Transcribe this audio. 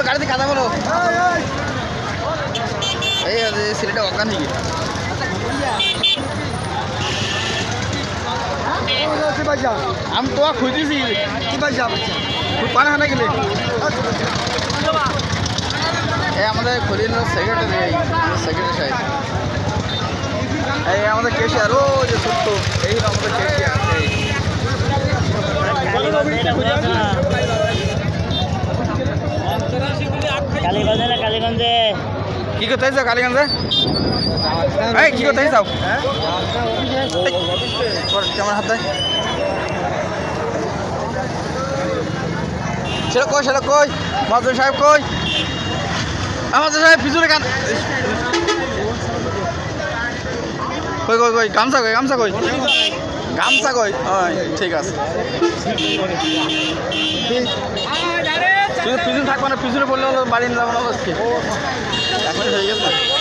গাড়িতে কাদা বলো এই ছেলেটা অজ্ঞান হয়ে আমি তো খুঁজেছি কি পাইছা পানা হানা গেলে এই আমাদের খলিল সেক্রেটারি সেক্রেটারি সাহেব এই আমাদের কেশিয়ার ও যে ছোট্ট এই আমাদের কেশিয়ার কালীগঞ্জে না কালীগঞ্জে কি করতে চাইছো কালীগঞ্জে এই কি করতে চাও কেমন হাত দেয় সেটা কই মহাজন সাহেব কই আমাদের সাহেব পিছনে কান কই কই কই গামছা কই গামছা কই গামছা কই ঠিক আছে পিছনে থাকবো না পিছনে পড়লে বাড়ি নিলাম না আজকে এখন হয়ে গেছে